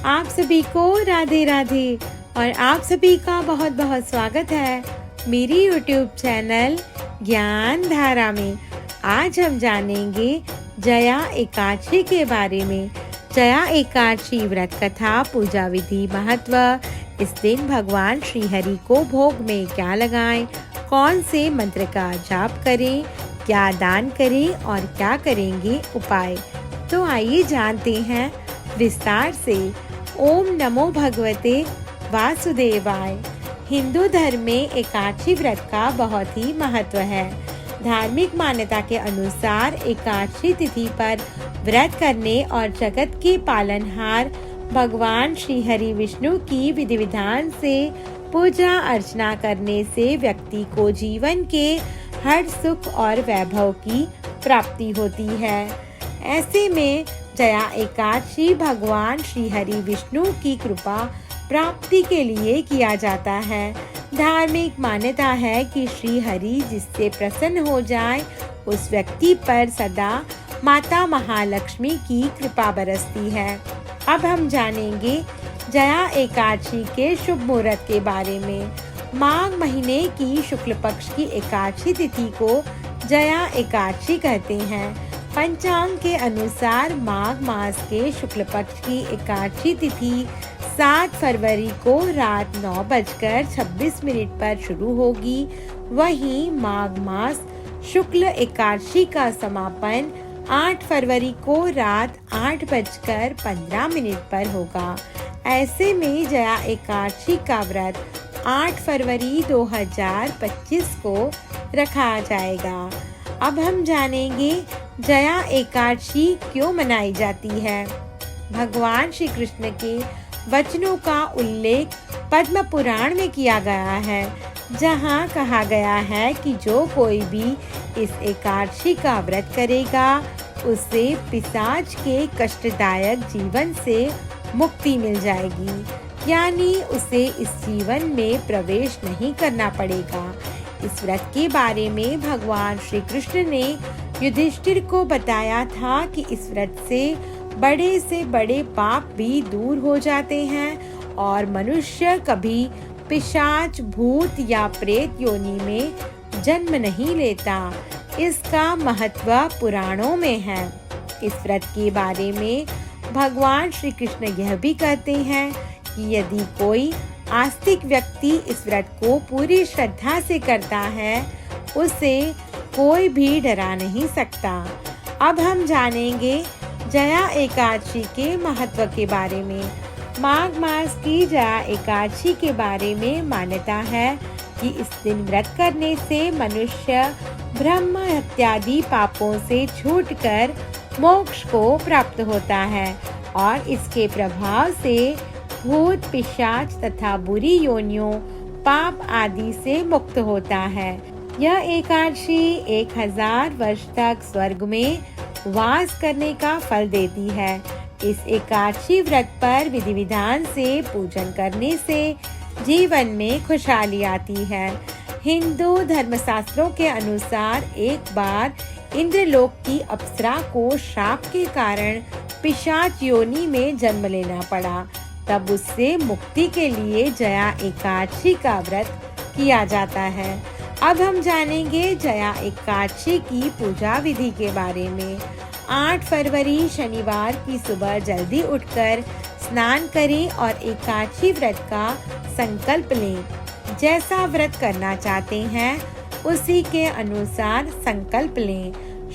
आप सभी को राधे राधे और आप सभी का बहुत बहुत स्वागत है मेरी YouTube चैनल ज्ञान धारा में। आज हम जानेंगे जया एकादशी के बारे में। जया एकादशी व्रत कथा, पूजा विधि, महत्व। इस दिन भगवान श्री हरि को भोग में क्या लगाएं, कौन से मंत्र का जाप करें, क्या दान करें और क्या करेंगे उपाय। तो आइए जानते हैं विस्तार से। ओम नमो भगवते वासुदेवाय। हिंदू धर्म में एकादशी व्रत का बहुत ही महत्व है। धार्मिक मान्यता के अनुसार एकादशी तिथि पर व्रत करने और जगत के पालनहार भगवान श्री हरि विष्णु की विधि विधान से पूजा अर्चना करने से व्यक्ति को जीवन के हर सुख और वैभव की प्राप्ति होती है। ऐसे में जया एकादशी भगवान श्री हरि विष्णु की कृपा प्राप्ति के लिए किया जाता है। धार्मिक मान्यता है कि श्री हरि जिससे प्रसन्न हो जाए उस व्यक्ति पर सदा माता महालक्ष्मी की कृपा बरसती है। अब हम जानेंगे जया एकादशी के शुभ मुहूर्त के बारे में। माघ महीने की शुक्ल पक्ष की एकादशी तिथि को जया एकादशी कहते हैं। पंचांग के अनुसार माघ मास के शुक्ल पक्ष की एकादशी तिथि 7 फरवरी को रात 9:26 पर शुरू होगी। वहीं माघ मास शुक्ल एकादशी का समापन 8 फरवरी को रात 8:15 पर होगा। ऐसे में जया एकादशी का व्रत 8 फरवरी 2025 को रखा जाएगा। अब हम जानेंगे जया एकादशी क्यों मनाई जाती है। भगवान श्री कृष्ण के वचनों का उल्लेख पद्म पुराण में किया गया है, जहां कहा गया है कि जो कोई भी इस एकादशी का व्रत करेगा उसे पिशाच के कष्टदायक जीवन से मुक्ति मिल जाएगी, यानी उसे इस जीवन में प्रवेश नहीं करना पड़ेगा। इस व्रत के बारे में भगवान श्री कृष्ण ने युधिष्ठिर को बताया था कि इस व्रत से बड़े पाप भी दूर हो जाते हैं और मनुष्य कभी पिशाच, भूत या प्रेत योनि में जन्म नहीं लेता। इसका महत्व पुराणों में है। इस व्रत के बारे में भगवान श्री कृष्ण यह भी कहते हैं कि यदि कोई आस्तिक व्यक्ति इस व्रत को पूरी श्रद्धा से करता है उसे कोई भी डरा नहीं सकता। अब हम जानेंगे जया एकादशी के महत्व के बारे में। माघ मास की जया एकादशी के बारे में मान्यता है कि इस दिन व्रत करने से मनुष्य ब्रह्म इत्यादि पापों से छूटकर मोक्ष को प्राप्त होता है और इसके प्रभाव से भूत, पिशाच तथा बुरी योनियों, पाप आदि से मुक्त होता है। यह एकादशी 1000 वर्ष तक स्वर्ग में वास करने का फल देती है। इस एकादशी व्रत पर विधि विधान से पूजन करने से जीवन में खुशहाली आती है। हिंदू धर्मशास्त्रों के अनुसार एक बार इंद्रलोक की अप्सरा को श्राप के कारण पिशाच योनि में जन्म लेना पड़ा। तब उससे मुक्ति के लिए जया एकादशी का व्रत किया जाता है। अब हम जानेंगे जया एकादशी की पूजा विधि के बारे में। 8 फरवरी शनिवार की सुबह जल्दी उठकर स्नान करें और एकादशी व्रत का संकल्प लें। जैसा व्रत करना चाहते हैं उसी के अनुसार संकल्प लें।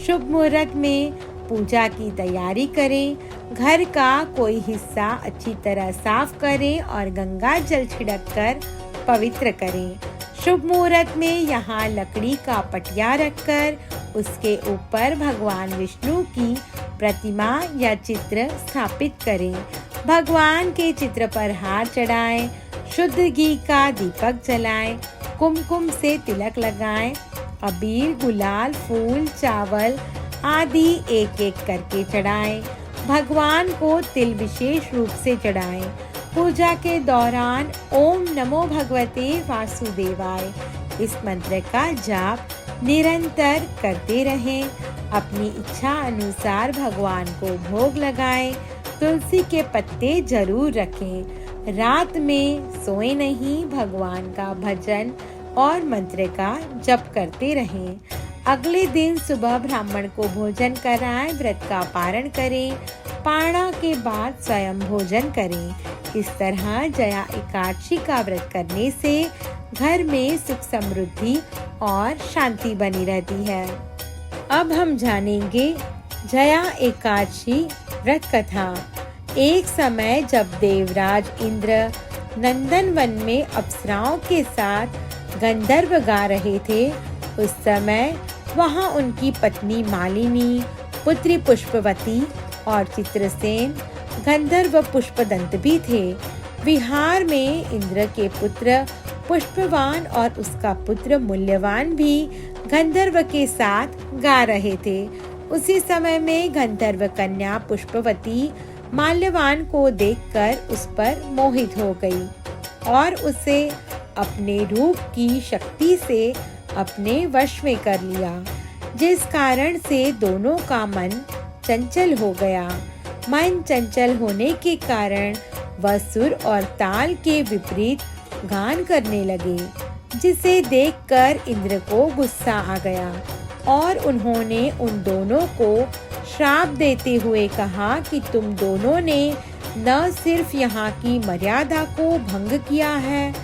शुभ मुहूर्त में पूजा की तैयारी करें। घर का कोई हिस्सा अच्छी तरह साफ करें और गंगा जल छिड़ककर पवित्र करें। शुभ मुहूर्त में यहाँ लकड़ी का पटिया रखकर उसके ऊपर भगवान विष्णु की प्रतिमा या चित्र स्थापित करें। भगवान के चित्र पर हार चढ़ाएं, शुद्ध घी का दीपक जलाएं, कुमकुम से तिलक लगाएं, अबीर, गुलाल, फूल, चावल आदि एक एक करके चढ़ाएं। भगवान को तिल विशेष रूप से चढ़ाएं। पूजा के दौरान ओम नमो भगवते वासुदेवाय इस मंत्र का जाप निरंतर करते रहें। अपनी इच्छा अनुसार भगवान को भोग लगाएं। तुलसी के पत्ते जरूर रखें। रात में सोए नहीं, भगवान का भजन और मंत्र का जप करते रहें। अगले दिन सुबह ब्राह्मण को भोजन कराएं, व्रत का पारण करें। पारणा के बाद स्वयं भोजन करें। इस तरह जया एकादशी का व्रत करने से घर में सुख समृद्धि और शांति बनी रहती है। अब हम जानेंगे जया एकादशी व्रत कथा। एक समय जब देवराज इंद्र नंदनवन में अप्सराओं के साथ गंधर्व गा रहे थे, उस समय वहां उनकी पत्नी मालिनी, पुत्री पुष्पवती और चित्रसेन, गंधर्व पुष्पदंत भी थे। विहार में इंद्र के पुत्र पुष्पवान और उसका पुत्र मूल्यवान भी गंधर्व के साथ गा रहे थे। उसी समय में गंधर्व कन्या पुष्पवती माल्यवान को देखकर उस पर मोहित हो गई और उसे अपने रूप की शक्ति से अपने वश में कर लिया, जिस कारण से दोनों का मन चंचल हो गया। मन चंचल होने के कारण वह सुर और ताल के विपरीत गान करने लगे, जिसे देखकर इंद्र को गुस्सा आ गया और उन्होंने उन दोनों को श्राप देते हुए कहा कि तुम दोनों ने न सिर्फ यहाँ की मर्यादा को भंग किया है,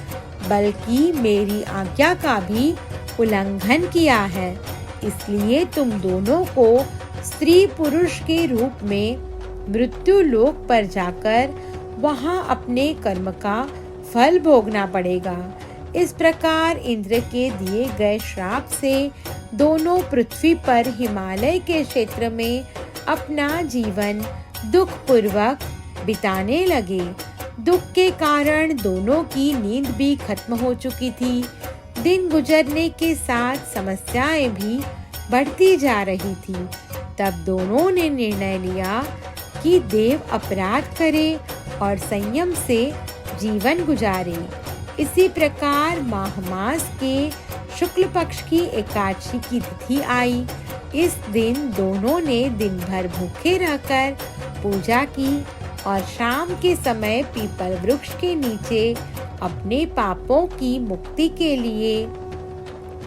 बल्कि मेरी आज्ञा का भी उल्लंघन किया है। इसलिए तुम दोनों को स्त्री पुरुष के रूप में मृत्यु लोक पर जाकर वहां अपने कर्म का फल भोगना पड़ेगा। इस प्रकार इंद्र के दिए गए श्राप से दोनों पृथ्वी पर हिमालय के क्षेत्र में अपना जीवन दुख पूर्वक बिताने लगे। दुख के कारण दोनों की नींद भी खत्म हो चुकी थी। दिन गुजरने के साथ समस्याएं भी बढ़ती जा रही थी। तब दोनों ने निर्णय लिया कि देव अपराध करे और संयम से जीवन गुजारे। इसी प्रकार माह मास के शुक्ल पक्ष की एकादशी की तिथि आई। इस दिन दोनों ने दिन भर भूखे रहकर पूजा की और शाम के समय पीपल वृक्ष के नीचे अपने पापों की मुक्ति के लिए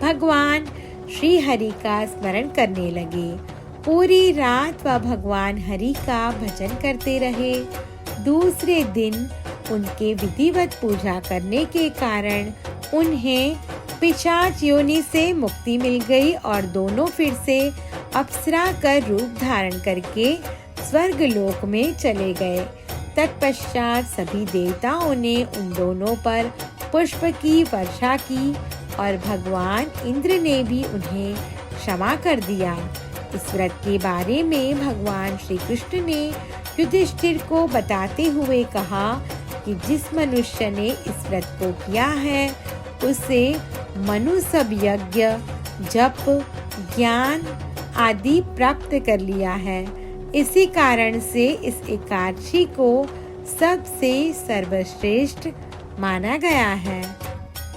भगवान श्री हरि का स्मरण करने लगे। पूरी रात वह भगवान हरि का भजन करते रहे। दूसरे दिन उनके विधिवत पूजा करने के कारण उन्हें पिशाच योनि से मुक्ति मिल गई और दोनों फिर से अप्सरा का रूप धारण करके स्वर्ग लोक में चले गए। तत्पश्चात सभी देवताओं ने उन दोनों पर पुष्प की वर्षा की और भगवान इंद्र ने भी उन्हें क्षमा कर दिया। इस व्रत के बारे में भगवान श्री कृष्ण ने युधिष्ठिर को बताते हुए कहा कि जिस मनुष्य ने इस व्रत को किया है उसे मनु सब यज्ञ, जप, ज्ञान आदि प्राप्त कर लिया है। इसी कारण से इस एकादशी को सबसे सर्वश्रेष्ठ माना गया है।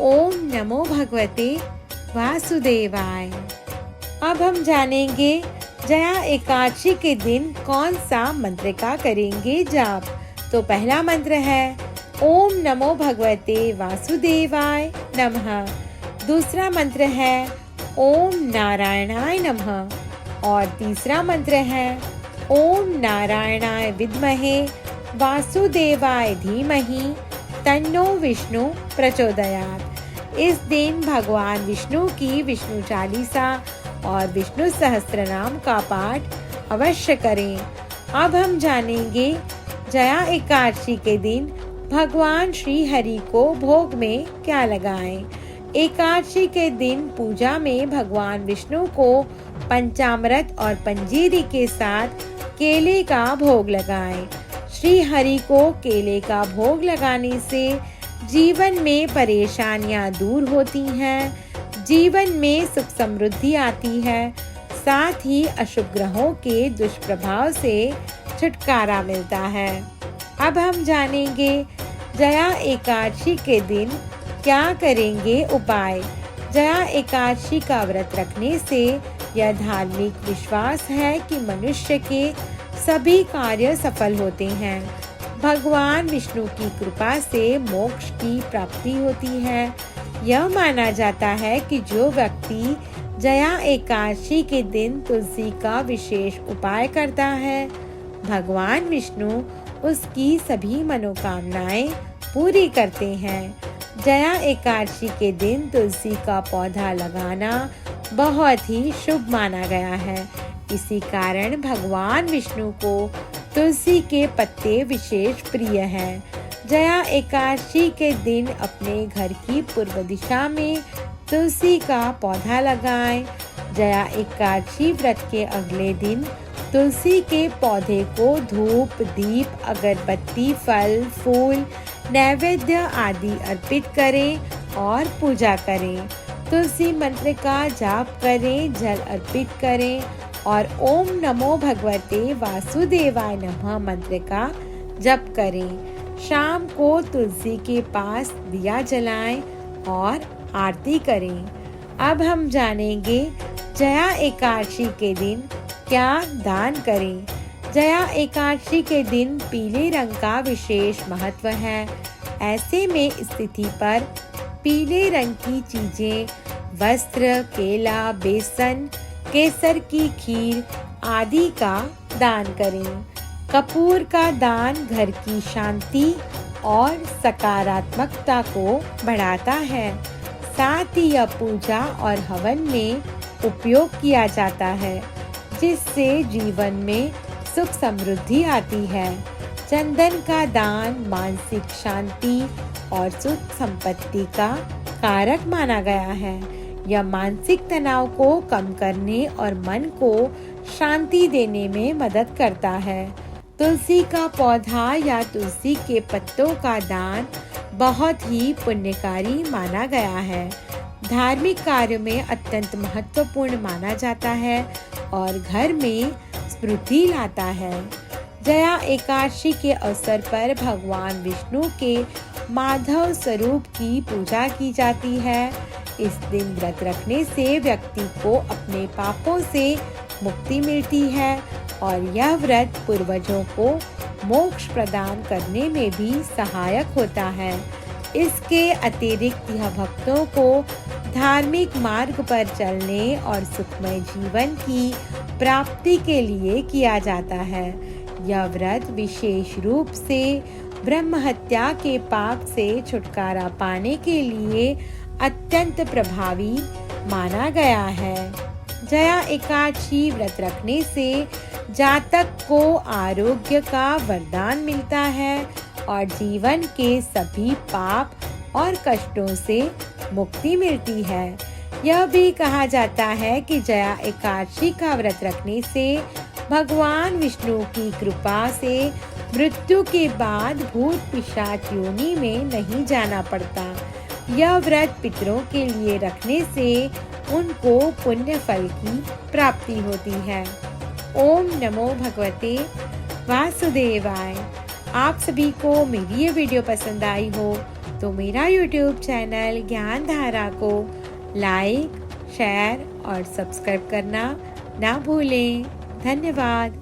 ओम नमो भगवते वासुदेवाय। अब हम जानेंगे जया एकादशी के दिन कौन सा मंत्र का करेंगे जाप। तो पहला मंत्र है ओम नमो भगवते वासुदेवाय नमः। दूसरा मंत्र है ओम नारायणाय नमः और तीसरा मंत्र है ओम नारायणाय विद्महे वासुदेवाय धीमहि तन्नो विष्णु प्रचोदयात्। इस दिन भगवान विष्णु की विष्णु चालीसा और विष्णु सहस्त्रनाम का पाठ अवश्य करें। अब हम जानेंगे जया एकादशी के दिन भगवान श्री हरि को भोग में क्या लगाएं। एकादशी के दिन पूजा में भगवान विष्णु को पंचामृत और पंजीरी के साथ केले का भोग लगाएं। श्री हरि को केले का भोग लगाने से जीवन में परेशानियां दूर होती हैं, जीवन में सुख समृद्धि आती है, साथ ही अशुभ ग्रहों के दुष्प्रभाव से छुटकारा मिलता है। अब हम जानेंगे जया एकादशी के दिन क्या करेंगे उपाय। जया एकादशी का व्रत रखने से यह धार्मिक विश्वास है कि मनुष्य के सभी कार्य सफल होते हैं। भगवान विष्णु की कृपा से मोक्ष की प्राप्ति होती है। यह माना जाता है कि जो व्यक्ति जया एकादशी के दिन तुलसी का विशेष उपाय करता है, भगवान विष्णु उसकी सभी मनोकामनाएं पूरी करते हैं। जया एकादशी के दिन तुलसी का पौधा लगाना बहुत ही शुभ माना गया है। इसी कारण भगवान विष्णु को तुलसी के पत्ते विशेष प्रिय हैं। जया एकादशी के दिन अपने घर की पूर्व दिशा में तुलसी का पौधा लगाएं। जया एकादशी व्रत के अगले दिन तुलसी के पौधे को धूप, दीप, अगरबत्ती, फल, फूल, नैवेद्य आदि अर्पित करें और पूजा करें। तुलसी मंत्र का जाप करें, जल अर्पित करें और ओम नमो भगवते वासुदेवाय नमः मंत्र का जप करें। शाम को तुलसी के पास दिया जलाएं और आरती करें। अब हम जानेंगे जया एकादशी के दिन क्या दान करें। जया एकादशी के दिन पीले रंग का विशेष महत्व है। ऐसे में स्थिति पर पीले रंग की चीजें, वस्त्र, केला, बेसन, केसर की खीर आदि का दान करें। कपूर का दान घर की शांति और सकारात्मकता को बढ़ाता है। साथ ही यह पूजा और हवन में उपयोग किया जाता है, जिससे जीवन में सुख समृद्धि आती है। चंदन का दान मानसिक शांति और सुख संपत्ति का कारक माना गया है। यह मानसिक तनाव को कम करने और मन को शांति देने में मदद करता है। तुलसी का पौधा या तुलसी के पत्तों का दान बहुत ही पुण्यकारी माना गया है। धार्मिक कार्य में अत्यंत महत्वपूर्ण माना जाता है और घर में स्मृति लाता है। जया एकादशी के अवसर पर भगवान विष्णु के माधव स्वरूप की पूजा की जाती है। इस दिन व्रत रखने से व्यक्ति को अपने पापों से मुक्ति मिलती है और यह व्रत पूर्वजों को मोक्ष प्रदान करने में भी सहायक होता है। इसके अतिरिक्त यह भक्तों को धार्मिक मार्ग पर चलने और सुखमय जीवन की प्राप्ति के लिए किया जाता है। यह व्रत विशेष रूप से ब्रह्म हत्या के पाप से छुटकारा पाने के लिए अत्यंत प्रभावी माना गया है। जया एकादशी व्रत रखने से जातक को आरोग्य का वरदान मिलता है और जीवन के सभी पाप और कष्टों से मुक्ति मिलती है। यह भी कहा जाता है कि जया एकादशी का व्रत रखने से भगवान विष्णु की कृपा से मृत्यु के बाद भूत पिशाच योनि में नहीं जाना पड़ता। यह व्रत पितरों के लिए रखने से उनको पुण्य फल की प्राप्ति होती है। ओम नमो भगवते वासुदेवाय। आप सभी को मेरी ये वीडियो पसंद आई हो तो मेरा YouTube चैनल ज्ञान धारा को लाइक, शेयर और सब्सक्राइब करना ना भूलें। धन्यवाद।